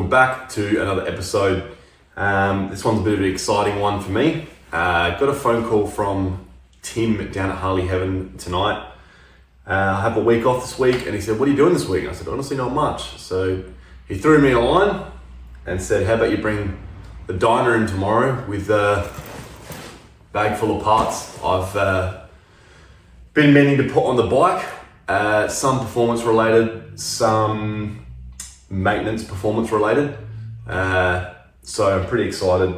welcome back to another episode. This one's a bit of an exciting one for me. Got a phone call from Tim down at Harley Heaven tonight. I have a week off this week and he said, what are you doing this week? And I said, honestly, not much. So he threw me a line and said, how about you bring the Dyno in tomorrow with a bag full of parts I've been meaning to put on the bike. Some performance related, some maintenance performance related. So I'm pretty excited.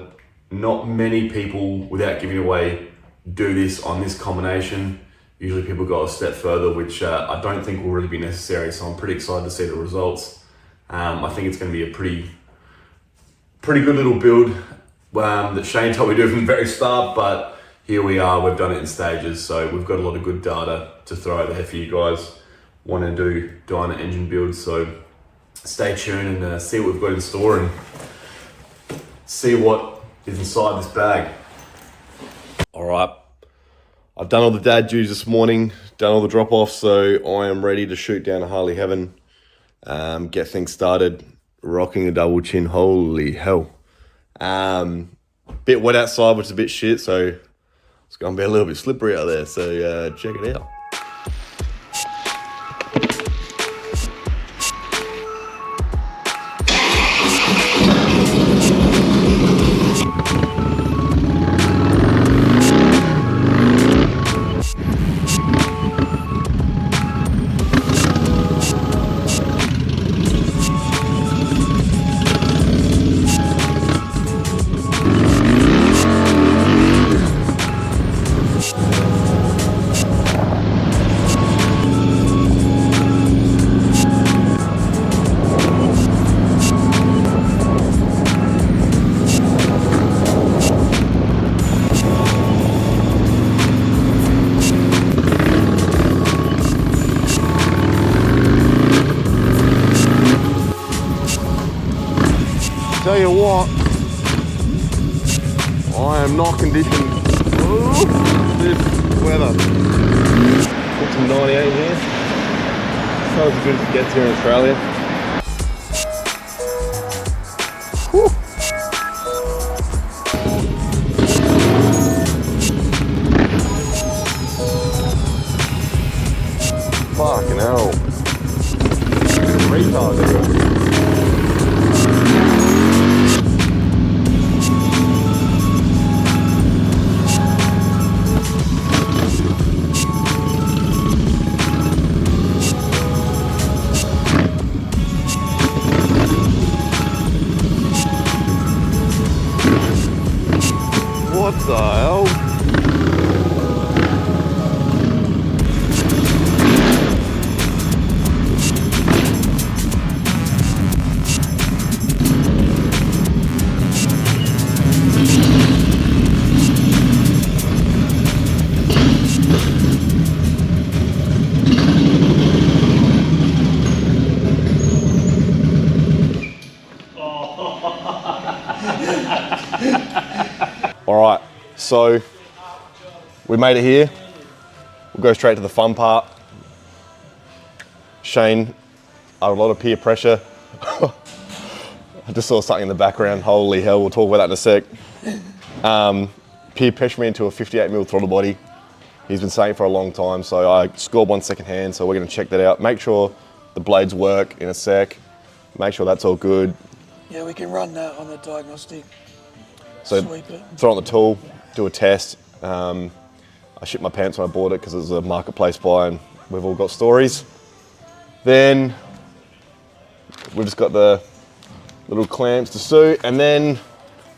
Not many people, without giving away, do this on this combination. Usually people go a step further, which I don't think will really be necessary. So I'm pretty excited to see the results. I think it's going to be a pretty good little build that Shane told me to do from the very start, but here we are, we've done it in stages. So we've got a lot of good data to throw out there for you guys wanting to do Dyno engine builds. So stay tuned and see what we've got in store and see what is inside this bag. All right, I've done all the dad duties this morning, done all the drop-offs, so I am ready to shoot down to Harley Heaven, get things started, rocking a double chin, holy hell. Bit wet outside, which is a bit shit, so it's gonna be a little bit slippery out there, so check it out. Tell you what, I am not conditioned for this weather. Put some 98 here. Not as good as it gets here in Australia. Whew. Fucking hell. Retards everywhere. What the hell? All right, so we made it here. We'll go straight to the fun part. Shane, a lot of peer pressure. I just saw something in the background. Holy hell, we'll talk about that in a sec. Peer pressure me into a 58mm throttle body. He's been saying for a long time, so I scored one second hand, so we're gonna check that out. Make sure the blades work in a sec. Make sure that's all good. Yeah, we can run that on the diagnostic. So sweep it. Throw it on the tool, do a test. I shit my pants when I bought it because it was a marketplace buy and we've all got stories. Then we've just got the little clamps to suit, and then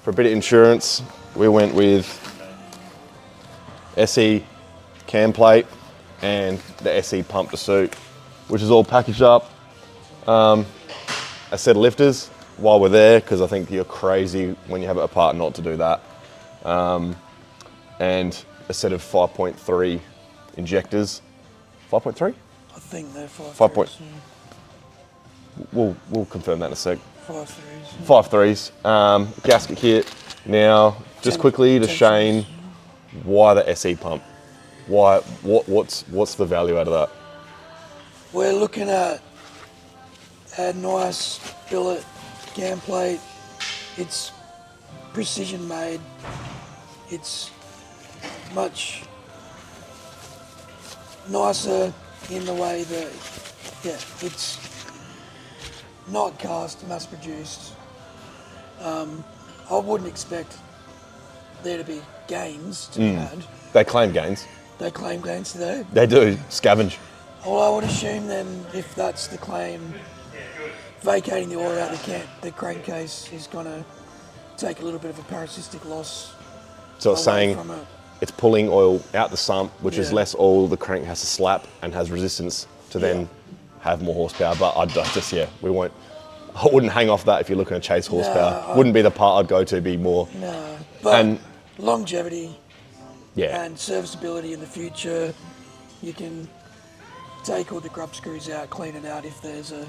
for a bit of insurance, we went with SE cam plate and the SE pump to suit, which is all packaged up. A set of lifters while we're there, because I think you're crazy when you have it apart not to do that. And a set of 5.3 injectors. 5.3? I think they're 5. 5 point. We'll confirm that in a sec. 5.3s. 5.3s. Gasket kit. Now, just quickly to Shane, why the SE pump? Why? What's the value out of that? We're looking at a nice billet cam plate. It's precision made. It's much nicer in the way that, yeah, it's not cast, mass produced. I wouldn't expect there to be gains to be had. They claim gains. They claim gains today. They do, scavenge. Well, I would assume then, if that's the claim, vacating the oil out the crankcase is going to take a little bit of a parasitic loss. So it's away saying from it. it's pulling oil out the sump, which is Yeah. less oil the crank has to slap and has resistance to then have more horsepower. But I just, we won't. I wouldn't hang off that if you're looking to chase horsepower. Wouldn't be the part I'd go to. Be more. No, but And- longevity Yeah. and serviceability in the future, you can take all the grub screws out, clean it out if there's a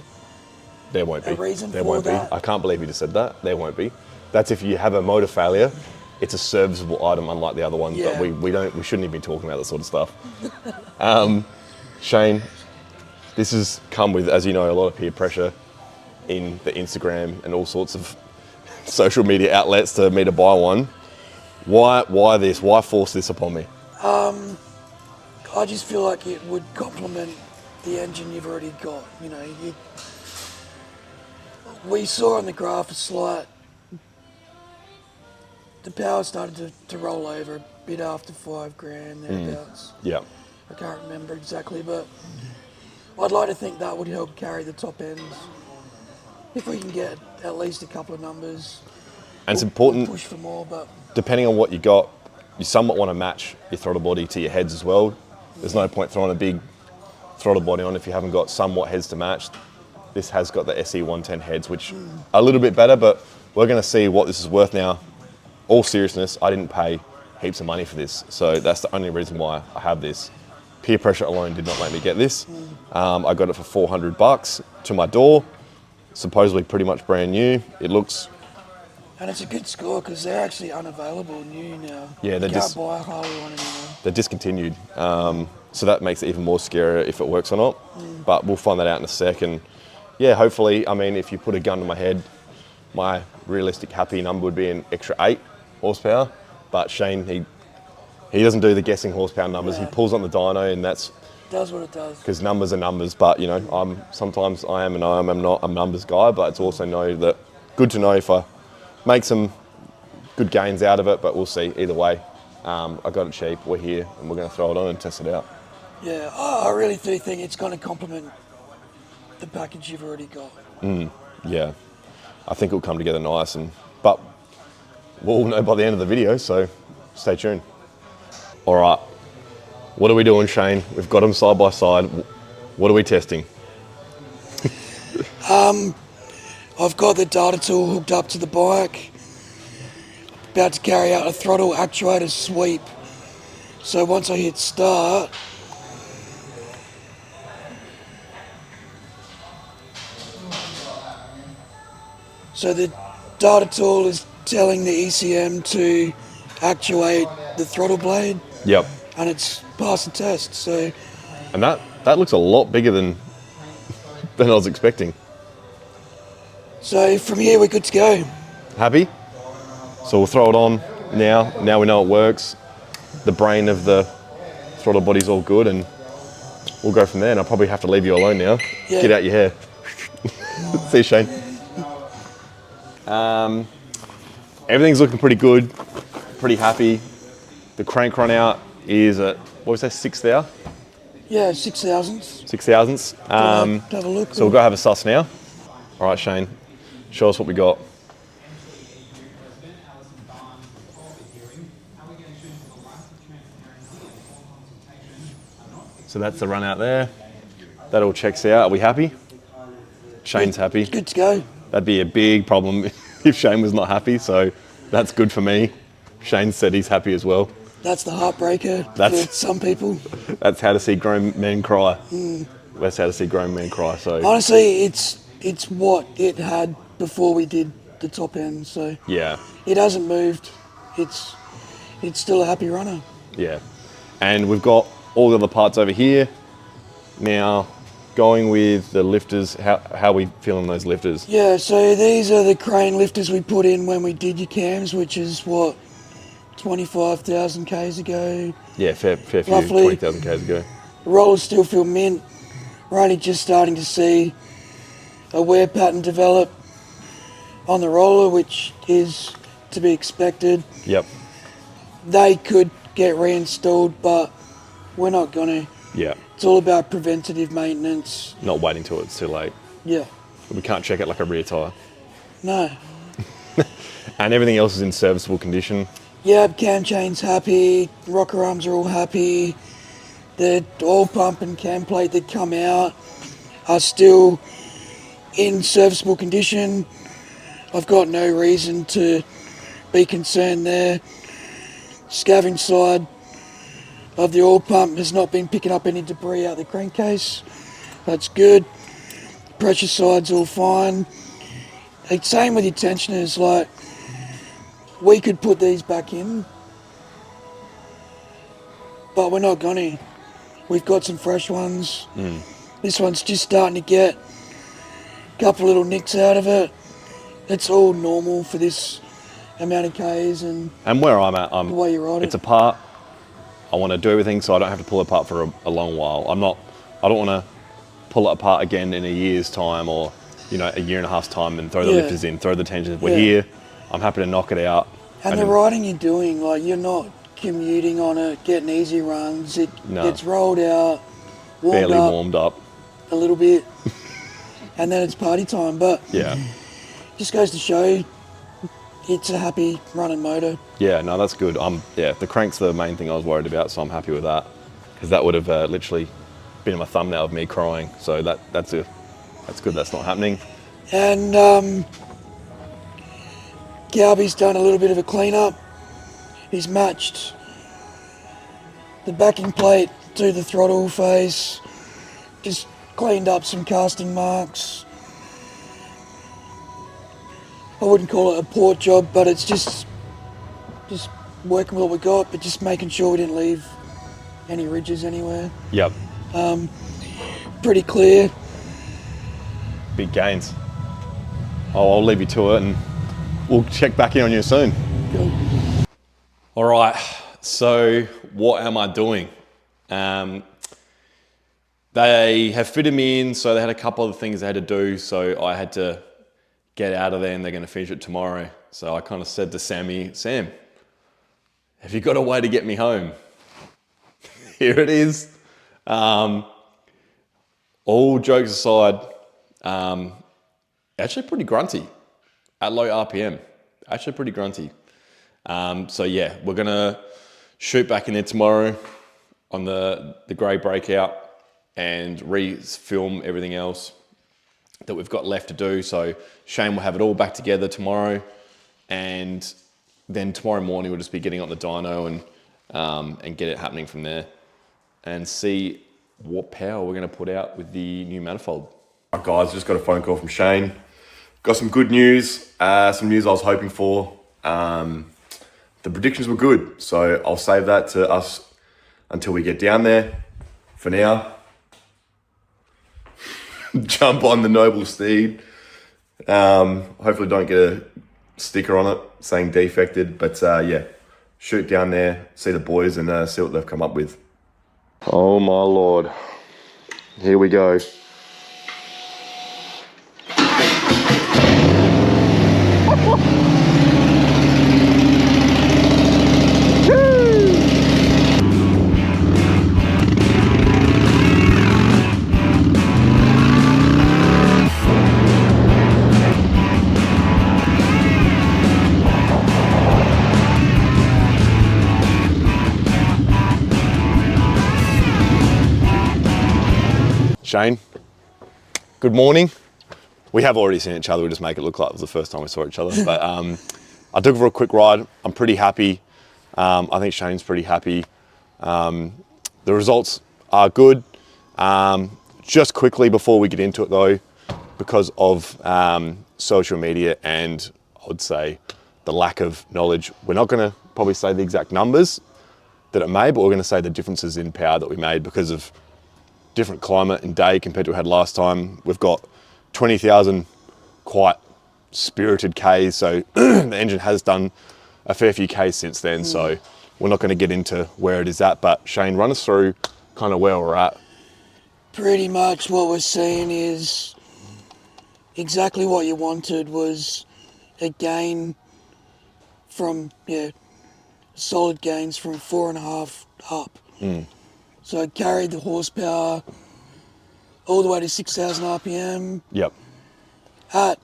There won't be. a reason there for won't that. be. I can't believe you just said that. There won't be. That's if you have a motor failure. It's a serviceable item, unlike the other ones. Yeah. But we shouldn't even be talking about that sort of stuff. Shane, this has come with, as you know, a lot of peer pressure in the Instagram and all sorts of social media outlets to me to buy one. Why this? Why force this upon me? I just feel like it would complement the engine you've already got. You know, we saw on the graph a slight. The power started to roll over a bit after $5,000 thereabouts. Yeah. I can't remember exactly, but I'd like to think that would help carry the top ends. If we can get at least a couple of numbers, And it's we'll important, push for more. But depending on what you got, you somewhat want to match your throttle body to your heads as well. There's no point throwing a big throttle body on if you haven't got somewhat heads to match. This has got the SE110 heads, which are a little bit better, but we're going to see what this is worth now. All seriousness, I didn't pay heaps of money for this, so that's the only reason why I have this. Peer pressure alone did not make me get this. I got it for $400 to my door, supposedly pretty much brand new. It looks, and it's a good score because they're actually unavailable new now. Yeah, they're you can't just- buy a Harley one anymore. they're discontinued, so that makes it even more scarier if it works or not. But we'll find that out in a second. Yeah, hopefully, I mean, if you put a gun to my head, my realistic happy number would be an extra 8 horsepower. But Shane, he doesn't do the guessing horsepower numbers. No. He pulls on the dyno, and that's Does what it does. because numbers are numbers. But you know, sometimes I am and I'm not a numbers guy. But it's also good to know if I make some good gains out of it. But we'll see. Either way, I got it cheap. We're here, and we're going to throw it on and test it out. Yeah, I really do think it's going to complement the package you've already got. Yeah, I think it'll come together nice, but we'll know by the end of the video, so stay tuned. All right, what are we doing, Shane? We've got them side by side. What are we testing? I've got the data tool hooked up to the bike, about to carry out a throttle actuator sweep. So once I hit start, so the data tool is telling the ECM to actuate the throttle blade, Yep, and it's passed the test. So and that looks a lot bigger than I was expecting. from here we're good to go. Happy? So we'll throw it on now. Now we know it works. The brain of the throttle body's all good, and we'll go from there. And I'll probably have to leave you alone now. Yeah. Get out your hair. See you, Shane. Everything's looking pretty good. Pretty happy. The crank run out is at, what was that, 6 thou? Yeah, 6 thousandths. 6 thousandths. Have a look. So we'll go have a suss now. All right, Shane, show us what we got. So that's the run out there. That all checks out. Are we happy? Shane's happy. Good to go. That'd be a big problem if Shane was not happy, so that's good for me. Shane said he's happy as well. That's the heartbreaker That's- for some people. That's how to see grown men cry. That's how to see grown men cry. So Honestly, it's what it had before we did the top end, so yeah, it hasn't moved. It's still a happy runner. yeah. And we've got all the other parts over here. Now, going with the lifters. How are we feeling those lifters? Yeah, so these are the crane lifters we put in when we did your cams, which is what, 25,000 Ks ago. Yeah, fair few, Roughly. 20,000 Ks ago. The rollers still feel mint. We're only just starting to see a wear pattern develop on the roller, which is to be expected. Yep. They could get reinstalled, but we're not gonna. Yeah. It's all about preventative maintenance. Not waiting till it's too late. Yeah. We can't check it like a rear tyre. No. And everything else is in serviceable condition. Yeah, cam chain's happy, rocker arms are all happy. The oil pump and cam plate that come out are still in serviceable condition. I've got no reason to be concerned there. Scavenge side of the oil pump has not been picking up any debris out the crankcase. That's good. Pressure side's all fine. It's same with your tensioners, like we could put these back in, but we're not gonna. We've got some fresh ones. This one's just starting to get a couple little nicks out of it. It's all normal for this amount of Ks and where I'm at, the way you ride it's it. apart. I want to do everything so I don't have to pull it apart for a long while. I don't want to pull it apart again in a year's time or, a year and a half's time and throw the lifters in, throw the tensioners. We're here. I'm happy to knock it out. And the riding you're doing, like you're not commuting on it, getting easy runs. It gets rolled out, warmed up a little bit, and then it's party time. But yeah, just goes to show it's a happy running motor. Yeah, no, that's good. The crank's the main thing I was worried about, so I'm happy with that because that would have literally been my thumbnail of me crying. So that's good. That's not happening. And Galby's done a little bit of a clean-up. He's matched the backing plate to the throttle face, just cleaned up some casting marks. I wouldn't call it a port job, but it's just working with what we got, but just making sure we didn't leave any ridges anywhere. Yep. Pretty clear. Big gains. I'll leave you to it and we'll check back in on you soon. Cool. All right, so what am I doing? They have fitted me in, so they had a couple of things they had to do, so I had to get out of there and they're going to finish it tomorrow. So I kind of said to Sammy, Sam, have you got a way to get me home? Here it is. All jokes aside, actually pretty grunty at low RPM. Actually pretty grunty. So yeah, we're gonna shoot back in there tomorrow on the grey breakout and re-film everything else that we've got left to do. So Shane will have it all back together tomorrow, and then tomorrow morning we'll just be getting on the dyno and get it happening from there and see what power we're going to put out with the new manifold. All right, guys, just got a phone call from Shane. Got some good news, some news I was hoping for. The predictions were good, so I'll save that to us until we get down there. For now, jump on the noble steed. Hopefully don't get a sticker on it saying defected, but yeah, shoot down there, see the boys and see what they've come up with. Oh my Lord. Here we go. Shane, good morning. We have already seen each other. We just make it look like it was the first time we saw each other. But I took it for a quick ride. I'm pretty happy. I think Shane's pretty happy. The results are good. Just quickly before we get into it though, because of social media and I would say the lack of knowledge, we're not going to probably say the exact numbers that it made, but we're going to say the differences in power that we made because of different climate and day compared to what we had last time. We've got 20,000 quite spirited Ks, so the engine has done a fair few Ks since then, so we're not going to get into where it is at. But Shane, run us through kind of where we're at. Pretty much what we're seeing is exactly what you wanted, was a gain from, solid gains from 4.5 up. So it carried the horsepower all the way to 6,000 RPM. Yep. At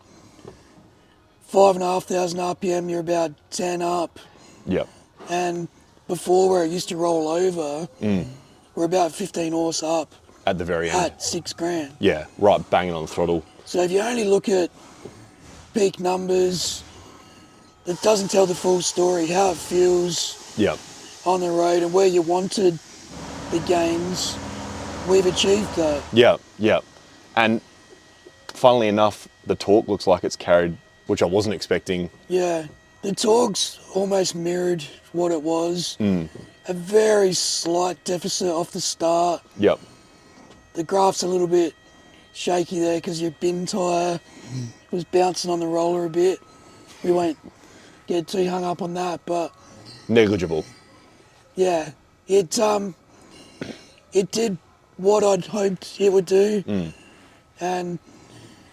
5,500 RPM, you're about 10 up. Yep. And before, where it used to roll over, we're about 15 horse up. At the very end. At $6,000. Yeah, right banging on the throttle. So if you only look at peak numbers, it doesn't tell the full story, how it feels Yep. on the road and where you wanted the gains. We've achieved that. Yep. Yep. And funnily enough, the torque looks like it's carried, which I wasn't expecting. Yeah, the torque's almost mirrored what it was. A very slight deficit off the start. Yep. The graph's a little bit shaky there because your bin tyre was bouncing on the roller a bit. We won't get too hung up on that, but Negligible. yeah, it did what I'd hoped it would do. And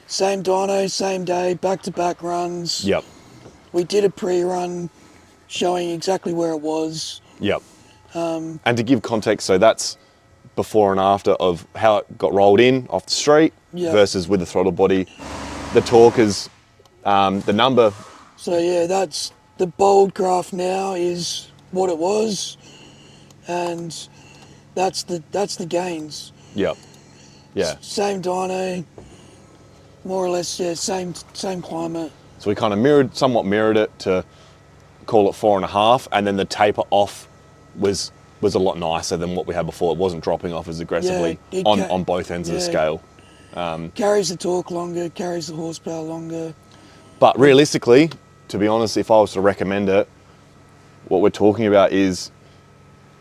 same dyno, same day, back-to-back runs. Yep. We did a pre-run showing exactly where it was. Yep. And to give context, so that's before and after of how it got rolled in off the street versus with the throttle body. The torque is the number. So yeah, that's the bold graph now is what it was, and that's the gains. Yep. Yeah. Same dyno, more or less. Yeah, same climate. So we kind of somewhat mirrored it to call it 4.5, and then the taper off was a lot nicer than what we had before. It wasn't dropping off as aggressively on both ends of the scale. Carries the torque longer, carries the horsepower longer. But realistically, to be honest, if I was to recommend it, what we're talking about is,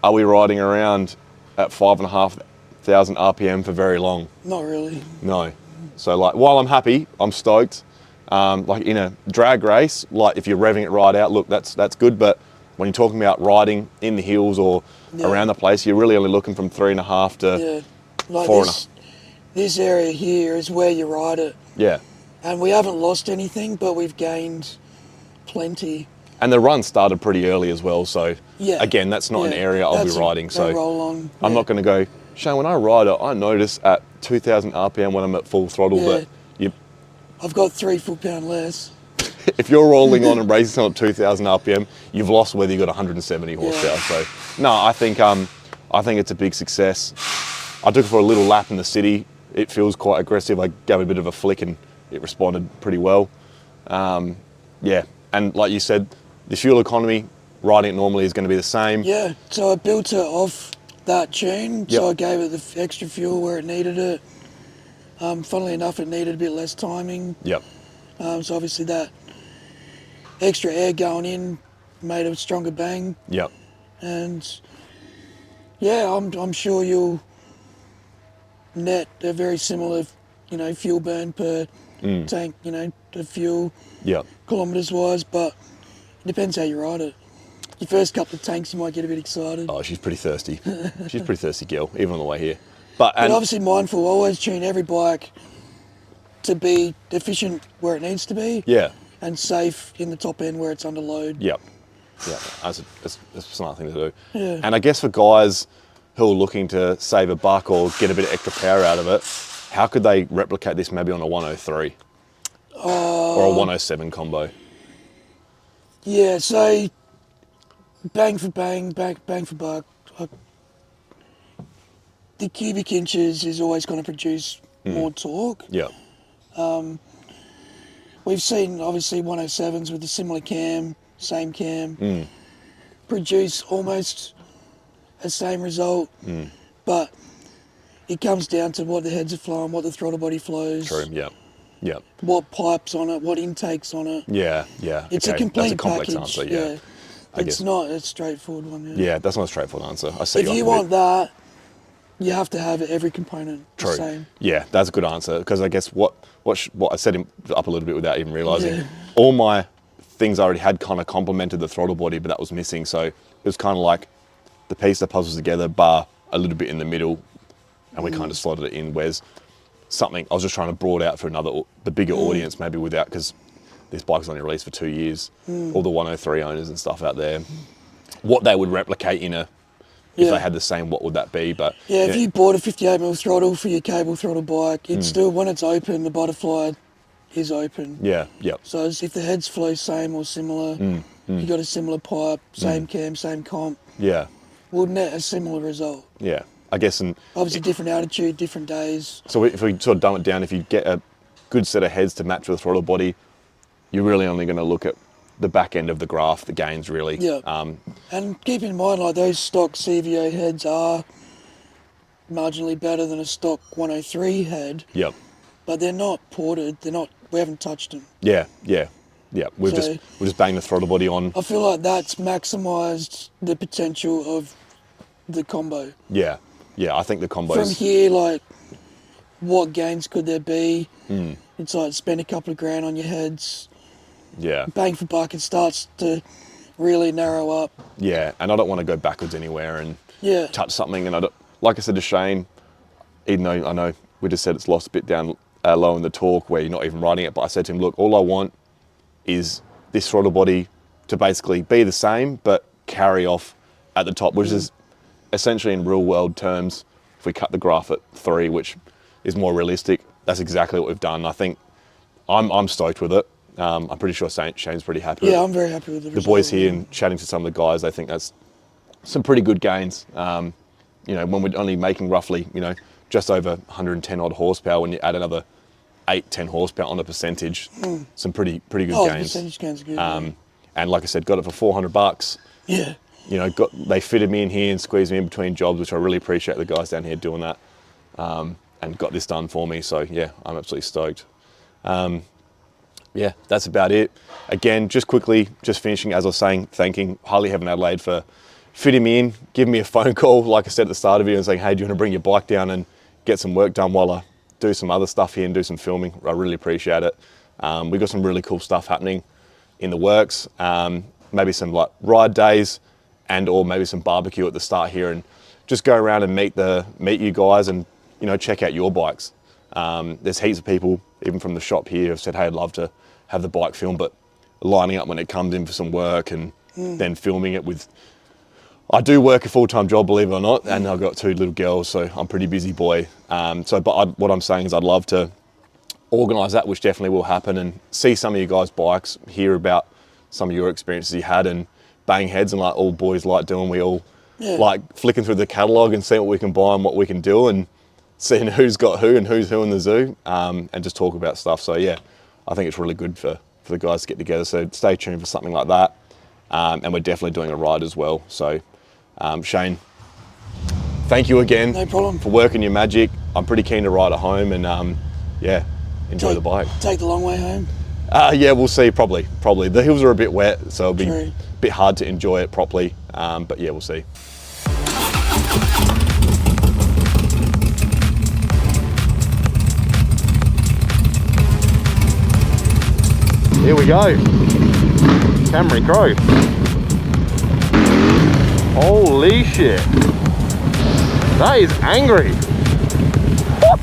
are we riding around at 5,500 RPM for very long? Not really. No. So like, while I'm happy, I'm stoked. Like in a drag race, like if you're revving it right out, look, that's good. But when you're talking about riding in the hills or around the place, you're really only looking from 3.5 to like 4.5. This area here is where you ride it. Yeah. And we haven't lost anything, but we've gained plenty. And the run started pretty early as well. So again, that's not an area I'll be riding. So roll on. I'm not going to go, Shane, when I ride it, I notice at 2,000 RPM when I'm at full throttle, but I've got 3 foot-pound less. if you're rolling on and racing someone at 2,000 RPM, you've lost whether you've got 170 horsepower. So, no, I think it's a big success. I took it for a little lap in the city. It feels quite aggressive. I gave it a bit of a flick and it responded pretty well. Yeah, and like you said, the fuel economy, riding it normally is going to be the same. Yeah, so I built it off that tune, so I gave it the extra fuel where it needed it. Funnily enough, it needed a bit less timing. Yep. So obviously that extra air going in made a stronger bang. Yep. And yeah, I'm sure you'll net a very similar, fuel burn per tank, the fuel kilometres wise, but it depends how you ride it. Your first couple of tanks, you might get a bit excited. Oh, she's pretty thirsty. She's a pretty thirsty girl, even on the way here. But obviously mindful, always tune every bike to be efficient where it needs to be. Yeah. And safe in the top end where it's under load. Yep. Yeah, that's a smart thing to do. Yeah. And I guess for guys who are looking to save a buck or get a bit of extra power out of it, how could they replicate this maybe on a 103 or a 107 combo? Yeah, so bang for bang, bang for buck. The cubic inches is always going to produce more torque. Yeah. We've seen obviously 107s with a similar cam, same cam, produce almost the same result, but it comes down to what the heads are flowing, what the throttle body flows. True. Yeah. Yeah. What pipes on it, what intakes on it. Yeah. Yeah. It's a complete That's a complex package. answer. Yeah. It's not a straightforward one. Yeah, that's not a straightforward answer. I see. If you want that, You have to have every component the True. same. Yeah, that's a good answer, because I guess what I set him up a little bit without even realising. Yeah. All my things I already had kind of complemented the throttle body, but that was missing. So it was kind of like the piece that puzzles together, bar a little bit in the middle, and we kind of slotted it in. Whereas something I was just trying to broad out for the bigger audience, maybe without, because this bike's only released for 2 years. All the 103 owners and stuff out there, what they would replicate in a, if they had the same, what would that be? But yeah, if you bought a 58mm throttle for your cable throttle bike, it's still, when it's open, the butterfly is open. yeah, yep, So if the heads flow same or similar, you got a similar pipe, same cam, same comp, yeah, will net a similar result. yeah. I guess, and Obviously different altitude, different days. so if we sort of dumb it down, if you get a good set of heads to match with the throttle body, you're really only going to look at the back end of the graph, the gains really. Yeah. And keep in mind, like, those stock CVO heads are marginally better than a stock 103 head, Yep. but they're not ported. We haven't touched them. Yeah. We've So- just banged the throttle body on. I feel like that's maximised the potential of the combo. Yeah. I think the combos. From here, like, what gains could there be? It's like spend a couple of grand on your heads, Yeah. bang for buck, it starts to really narrow up. Yeah. And I don't want to go backwards anywhere and Yeah. touch something. And I don't, like I said to Shane, even though I know we just said it's lost a bit down low in the torque where you're not even riding it, but I said to him, look, all I want is this throttle body to basically be the same, but carry off at the top, which is essentially, in real world terms, if we cut the graph at 3, which is more realistic, that's exactly what we've done. I think I'm stoked with it. I'm pretty sure Shane's pretty happy with it. Yeah, I'm very happy with the The result. boys here and chatting to some of the guys, they think that's some pretty good gains. When we're only making roughly, just over 110 odd horsepower, when you add another 8-10 horsepower on a percentage, some pretty good Oh, the gains. percentage gains are good. And like I said, got it for $400. Yeah. They fitted me in here and squeezed me in between jobs, which I really appreciate the guys down here doing that, and got this done for me. So yeah, I'm absolutely stoked. Yeah, that's about it. Again, just finishing, as I was saying, thanking Harley Heaven Adelaide for fitting me in, giving me a phone call, like I said at the start of it, and saying, hey, do you want to bring your bike down and get some work done while I do some other stuff here and do some filming? I really appreciate it. We've got some really cool stuff happening in the works. Maybe some like ride days or maybe some barbecue at the start here, and just go around and meet you guys and, check out your bikes. There's heaps of people, even from the shop here, have said, hey, I'd love to have the bike filmed, but lining up when it comes in for some work and then filming it with... I do work a full-time job, believe it or not, and I've got 2 little girls, so I'm a pretty busy boy. What I'm saying is I'd love to organise that, which definitely will happen, and see some of you guys' bikes, hear about some of your experiences you had, and bang heads, and like all boys like doing, we all like flicking through the catalogue and seeing what we can buy and what we can do, and seeing who's got who and who's who in the zoo, and just talk about stuff. So yeah, I think it's really good for the guys to get together. So stay tuned for something like that. And we're definitely doing a ride as well. So Shane, thank you again. No problem. For working your magic. I'm pretty keen to ride it home and enjoy the bike. Take the long way home. Yeah, we'll see. Probably. The hills are a bit wet, so it'll be True. a bit hard to enjoy it properly. But yeah, we'll see. Here we go. Camry Crow. Holy shit. That is angry. What?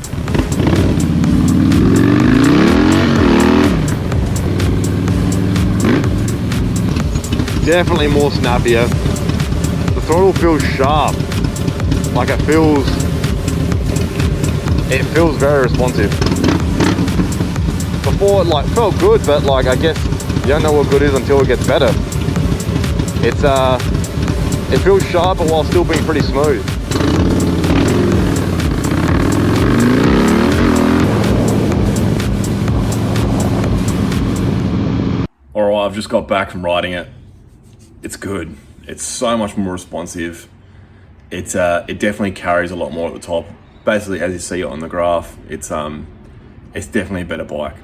Definitely more snappier. The throttle feels sharp. Like it feels very responsive. Before it felt good, but I guess you don't know what good is until it gets better. It feels sharper while still being pretty smooth. Alright, I've just got back from riding it. It's good. It's so much more responsive. It definitely carries a lot more at the top. Basically, as you see on the graph, it's definitely a better bike.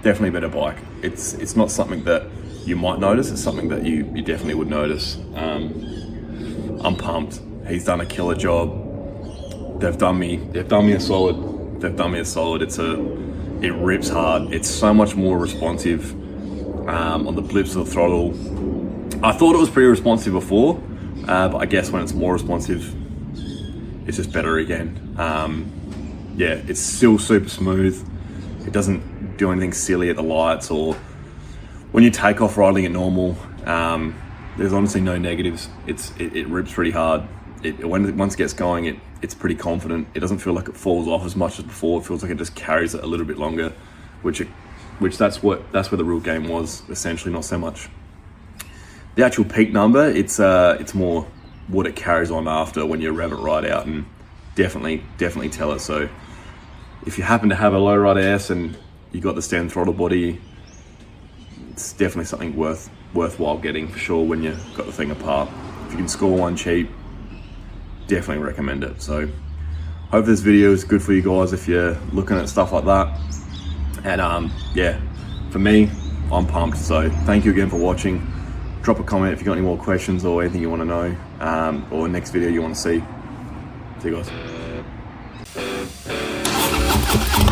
Definitely a better bike. It's not something that you might notice. It's something that you definitely would notice. I'm pumped. He's done a killer job. they've done me a solid. They've done me a solid. It rips hard. It's so much more responsive on the blips of the throttle. I thought it was pretty responsive before, but I guess when it's more responsive, it's just better again. Yeah, it's still super smooth. It doesn't do anything silly at the lights, or when you take off riding at normal. There's honestly no negatives. It rips pretty hard. Once it gets going, it's pretty confident. It doesn't feel like it falls off as much as before. It feels like it just carries it a little bit longer, which that's where the real game was, essentially, not so much the actual peak number. It's more what it carries on after when you rev it right out, and definitely tell it. So if you happen to have a low ride S and you got the stand throttle body, it's definitely something worthwhile getting for sure when you got the thing apart. If you can score one cheap, definitely recommend it. So hope this video is good for you guys if you're looking at stuff like that. And yeah, for me, I'm pumped. So thank you again for watching. Drop a comment if you got any more questions or anything you want to know, or next video you want to see. See you guys.